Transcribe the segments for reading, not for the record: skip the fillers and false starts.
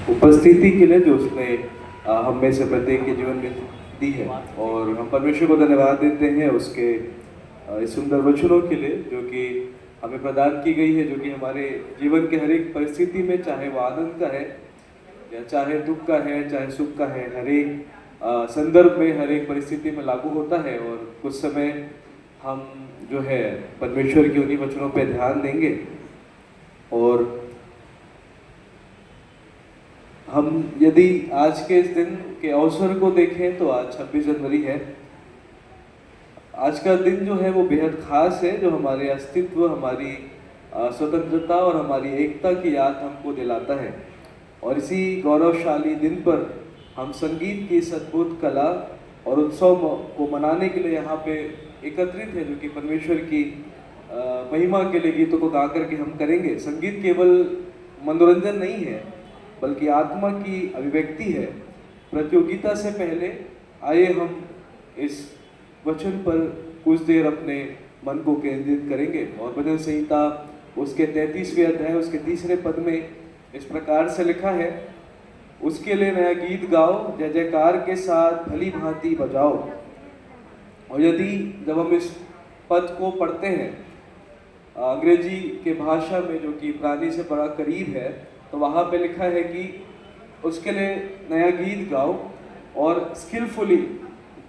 उपस्थिति के लिए जो उसने हम में से प्रत्येक के जीवन में दी है। और हम परमेश्वर को धन्यवाद देते हैं उसके इस सुंदर वचनों के लिए जो कि हमें प्रदान की गई है, जो कि हमारे जीवन के हर एक परिस्थिति में, चाहे वो आनंद का है या चाहे दुख का है, चाहे सुख का है, हर एक संदर्भ में, हर एक परिस्थिति में लागू होता है। और कुछ समय हम जो है परमेश्वर की उन्हीं वचनों पर ध्यान देंगे। और हम यदि आज के इस दिन के अवसर को देखें तो आज 26 जनवरी है। आज का दिन जो है वो बेहद खास है, जो हमारे अस्तित्व, हमारी स्वतंत्रता और हमारी एकता की याद हमको दिलाता है। और इसी गौरवशाली दिन पर हम संगीत की इस अद्भुत कला और उत्सव को मनाने के लिए यहाँ पे एकत्रित है, जो कि परमेश्वर की महिमा के लिए गीतों को गा करके हम करेंगे। संगीत केवल मनोरंजन नहीं है बल्कि आत्मा की अभिव्यक्ति है। प्रतियोगिता से पहले आइए हम इस वचन पर कुछ देर अपने मन को केंद्रित करेंगे। और भजन संहिता उसके 33वें अध्याय उसके 3रे पद में इस प्रकार से लिखा है, उसके लिए नया गीत गाओ, जय जयकार के साथ भली भांति बजाओ। और यदि जब हम इस पद को पढ़ते हैं अंग्रेजी के भाषा में, जो कि प्राणी से बड़ा करीब है, तो वहाँ पे लिखा है कि उसके लिए नया गीत गाओ और स्किलफुली,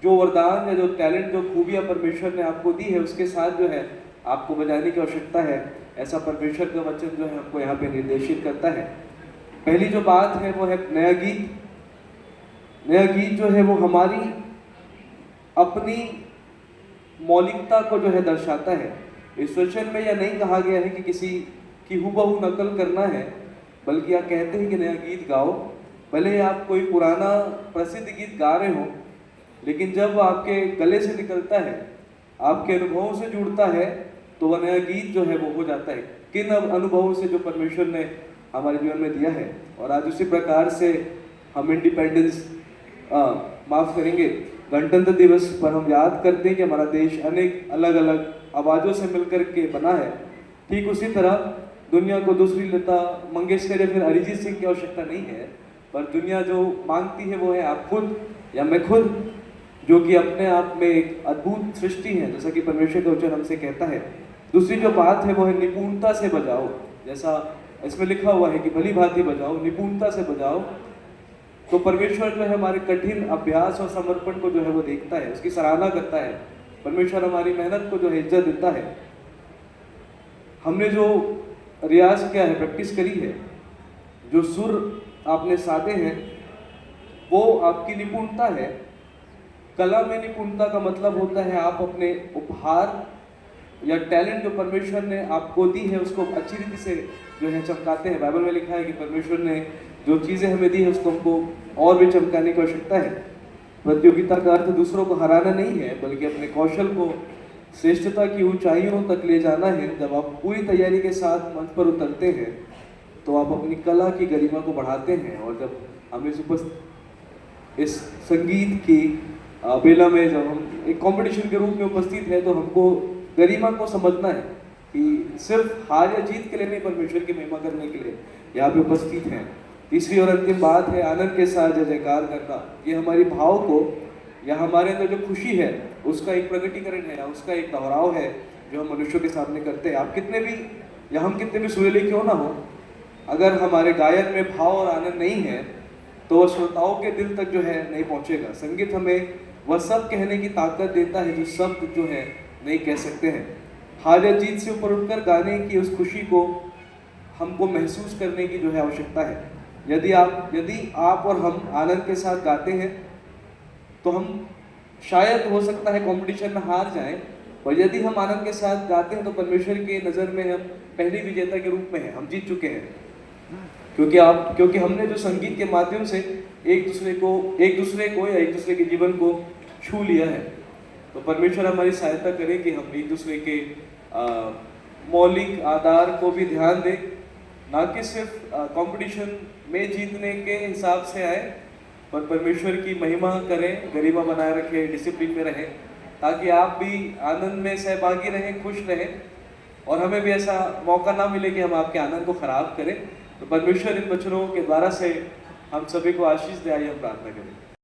जो वरदान या जो टैलेंट, जो खूबियाँ परमेश्वर ने आपको दी है, उसके साथ जो है आपको बजाने की आवश्यकता है। ऐसा परमेश्वर का वचन जो है हमको यहाँ पे निर्देशित करता है। पहली जो बात है वो है नया गीत। नया गीत जो है वो हमारी अपनी मौलिकता को जो है दर्शाता है। इस वचन में यह नहीं कहा गया है कि किसी की हुबहू नकल करना है, बल्कि आप कहते हैं कि नया गीत गाओ। भले ही आप कोई पुराना प्रसिद्ध गीत गा रहे हो, लेकिन जब वो आपके गले से निकलता है, आपके अनुभवों से जुड़ता है, तो वह नया गीत जो है वो हो जाता है, किन अनुभवों से जो परमेश्वर ने हमारे जीवन में दिया है। और आज उसी प्रकार से हम माफ करेंगे, गणतंत्र दिवस पर हम याद करते हैं कि हमारा देश अनेक अलग अलग आवाज़ों से मिलकर के बना है। ठीक उसी तरह दुनिया को दूसरी लता मंगेशकर या फिर अरिजीत सिंह की आवश्यकता नहीं है, पर दुनिया जो मांगती है वो है आप खुद या मैं खुद, जो कि अपने आप में एक अद्भुत सृष्टि है, जैसा कि परमेश्वर का वचन हमसे कहता है। दूसरी जो बात है वो है निपुणता से बजाओ। जैसा इसमें लिखा हुआ है कि भली भांति बजाओ, निपुणता से बजाओ। तो परमेश्वर जो है हमारे कठिन अभ्यास और समर्पण को जो है वो देखता है, उसकी सराहना करता है। परमेश्वर हमारी मेहनत को जो है इज्जत देता है। हमने जो रियाज किया है, प्रैक्टिस करी है, जो सुर आपने साधे हैं, वो आपकी निपुणता है। कला में निपुणता का मतलब होता है आप अपने उपहार या टैलेंट जो परमेश्वर ने आपको दी है उसको अच्छी रीति से जो है चमकाते हैं। बाइबल में लिखा है कि परमेश्वर ने जो चीज़ें हमें दी है उसको हमको और भी चमकाने की आवश्यकता है। प्रतियोगिता का अर्थ दूसरों को हराना नहीं है, बल्कि अपने कौशल को श्रेष्ठता की ऊंचाइयों तक ले जाना है। जब आप पूरी तैयारी के साथ मंच पर उतरते हैं तो आप अपनी कला की गरिमा को बढ़ाते हैं। और जब हम इस संगीत की बेला में जब हम एक कंपटीशन के रूप में उपस्थित है, तो हमको गरिमा को समझना है कि सिर्फ हार या जीत के लिए नहीं, परमेश्वर की महिमा करने के लिए यहाँ पे उपस्थित हैं। तीसरी और अंतिम बात है आनंद के साथ जय जयकार करना। ये हमारी भाव को या हमारे अंदर जो खुशी है उसका एक प्रकटीकरण है, उसका एक दोहराव है जो हम मनुष्यों के सामने करते हैं। आप कितने भी या हम कितने भी सुरीले क्यों ना हो, अगर हमारे गायन में भाव और आनंद नहीं है तो वह श्रोताओं के दिल तक जो है नहीं पहुंचेगा। संगीत हमें वह सब कहने की ताकत देता है जो शब्द जो है नहीं कह सकते हैं। हार या जीत से ऊपर उठकर गाने की उस खुशी को हमको महसूस करने की जो है आवश्यकता है। यदि आप और हम आनंद के साथ गाते हैं तो हम शायद हो सकता है कंपटीशन में हार जाएं, और यदि हम आनंद के साथ गाते हैं तो परमेश्वर की नज़र में हम पहली विजेता के रूप में हैं, हम जीत चुके हैं। क्योंकि हमने जो संगीत के माध्यम से एक दूसरे को या एक दूसरे के जीवन को छू लिया है। तो परमेश्वर हमारी सहायता करे कि हम एक दूसरे के मौलिक आधार को भी ध्यान दें, ना कि सिर्फ कंपटीशन में जीतने के हिसाब से आए, पर परमेश्वर की महिमा करें, गरिमा बनाए रखें, डिसिप्लिन में रहें, ताकि आप भी आनंद में सहभागी रहें, खुश रहें, और हमें भी ऐसा मौका ना मिले कि हम आपके आनंद को खराब करें। तो परमेश्वर इन वचनों के द्वारा से हम सभी को आशीष दे, आइए हम प्रार्थना करें।